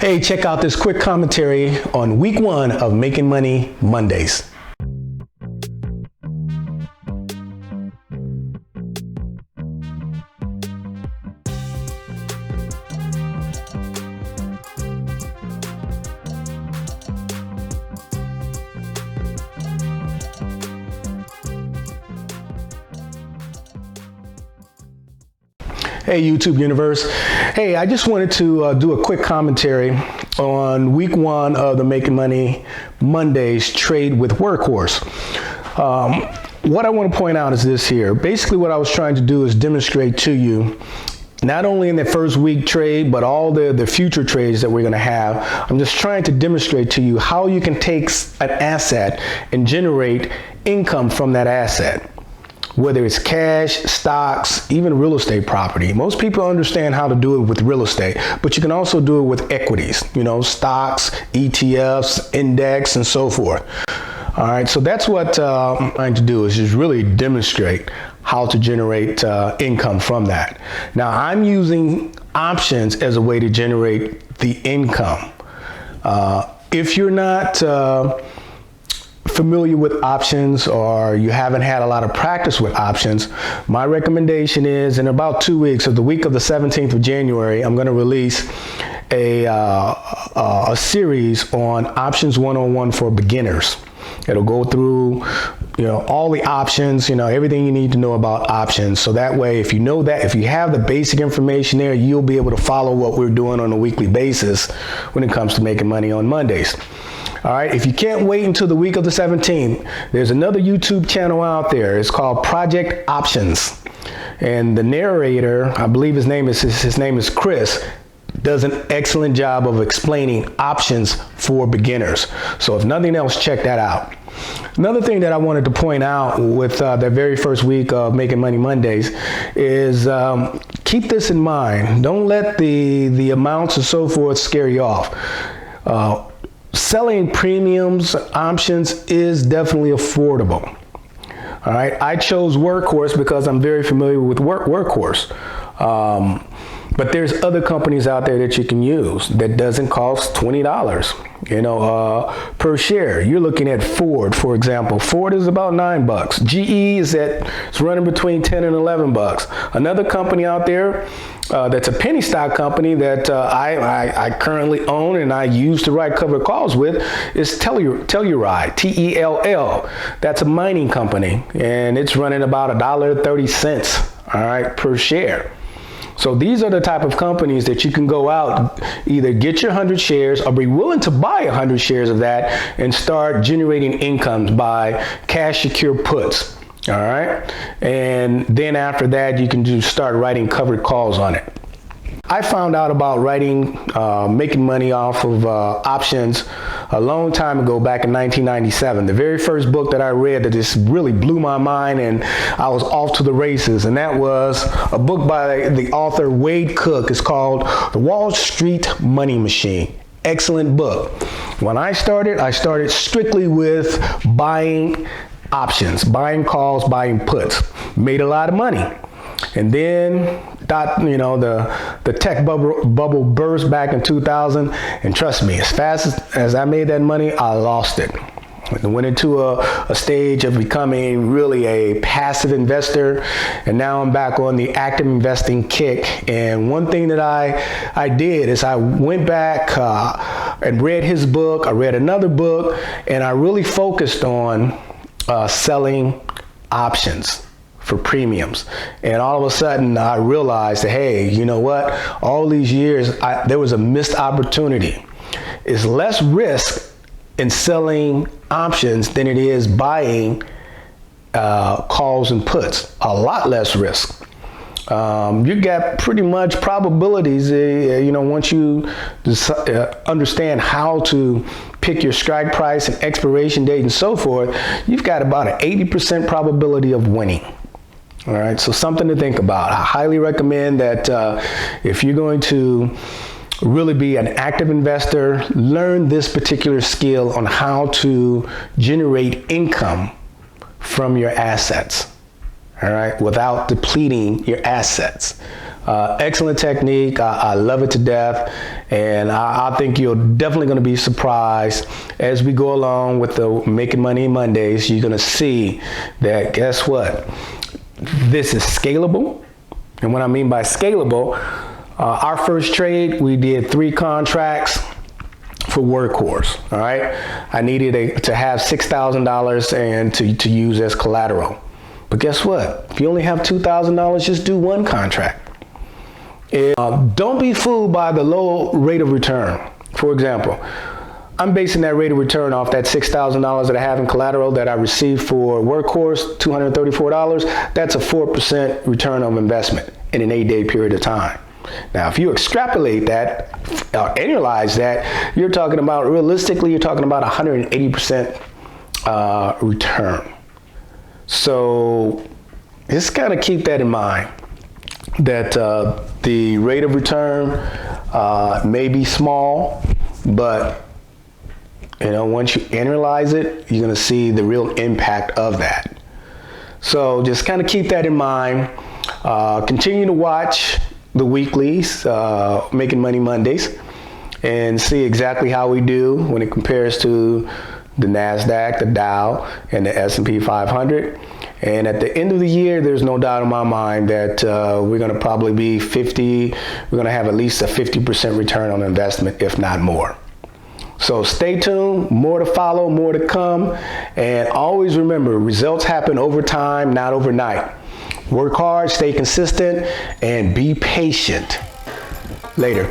Hey, check out this quick commentary on week 1 of Making Money Mondays. Hey YouTube universe. Hey, I just wanted to do a quick commentary on week 1 of the Making Money Mondays trade with Workhorse. What I want to point out is this here. Basically what I was trying to do is demonstrate to you, not only in the first week trade, but all the future trades that we're going to have. I'm just trying to demonstrate to you how you can take an asset and generate income from that asset. Whether it's cash, stocks, even real estate property. Most people understand how to do it with real estate, but you can also do it with equities, stocks, ETFs, index, and so forth. All right, so that's what I'm trying to do, is just really demonstrate how to generate income from that. Now, I'm using options as a way to generate the income. If you're not familiar with options, or you haven't had a lot of practice with options, my recommendation is in about 2 weeks, or the week of the 17th of January, I'm going to release a series on Options 101 for beginners. It'll go through all the options, everything you need to know about options. So that way, if you have the basic information there, you'll be able to follow what we're doing on a weekly basis when it comes to making money on Mondays. All right, if you can't wait until the week of the 17th, there's another YouTube channel out there. It's called Project Options. And the narrator, I believe his name is Chris, does an excellent job of explaining options for beginners. So if nothing else, check that out. Another thing that I wanted to point out with the very first week of Making Money Mondays is keep this in mind. Don't let the amounts and so forth scare you off. Selling premiums, options is definitely affordable. All right, I chose Workhorse because I'm very familiar with Workhorse. But there's other companies out there that you can use that doesn't cost $20, per share. You're looking at Ford, for example. Ford is about $9. GE it's running between 10 and 11 bucks. Another company out there that's a penny stock company that I currently own and I use to write covered calls with is Telluride, T-E-L-L. That's a mining company, and it's running about $1.30, all right, per share. So these are the type of companies that you can go out, either get your 100 shares or be willing to buy 100 shares of that and start generating incomes by cash secure puts. All right. And then after that, you can just start writing covered calls on it. I found out about making money off of options a long time ago, back in 1997. The very first book that I read that just really blew my mind, and I was off to the races. And that was a book by the author Wade Cook. It's called The Wall Street Money Machine. Excellent book. When I started strictly with buying options, buying calls, buying puts. Made a lot of money. And then the tech bubble burst back in 2000, and trust me, as fast as I made that money, I lost it. I went into a stage of becoming really a passive investor, and now I'm back on the active investing kick. And one thing that I did is I went back and read his book. I read another book, and I really focused on selling options for premiums. And all of a sudden I realized that, hey, you know what? All these years, there was a missed opportunity. It's less risk in selling options than it is buying calls and puts. A lot less risk. You got pretty much probabilities, once you understand how to pick your strike price and expiration date and so forth, you've got about an 80% probability of winning. All right, so something to think about. I highly recommend that if you're going to really be an active investor, learn this particular skill on how to generate income from your assets, all right, without depleting your assets. Excellent technique. I love it to death. And I think you're definitely going to be surprised as we go along with the Making Money Mondays. You're going to see that, guess what? This is scalable. And what I mean by scalable, our first trade, we did 3 contracts for Workhorse. All right. I needed to have $6,000 and to use as collateral. But guess what? If you only have $2,000, just do 1 contract. Don't be fooled by the low rate of return. For example, I'm basing that rate of return off that $6,000 that I have in collateral that I received for Workhorse, $234. That's a 4% return on investment in an 8-day period of time. Now, if you extrapolate that, annualize that, you're talking about, realistically, you're talking about 180% return. So just kind of keep that in mind, that the rate of return may be small, but once you analyze it, you're going to see the real impact of that. So just kind of keep that in mind. Continue to watch the weeklies, Making Money Mondays, and see exactly how we do when it compares to the NASDAQ, the Dow, and the S&P 500. And at the end of the year, there's no doubt in my mind that we're going to probably be we're going to have at least a 50% return on investment, if not more. So stay tuned, more to follow, more to come. And always remember, results happen over time, not overnight. Work hard, stay consistent, and be patient. Later.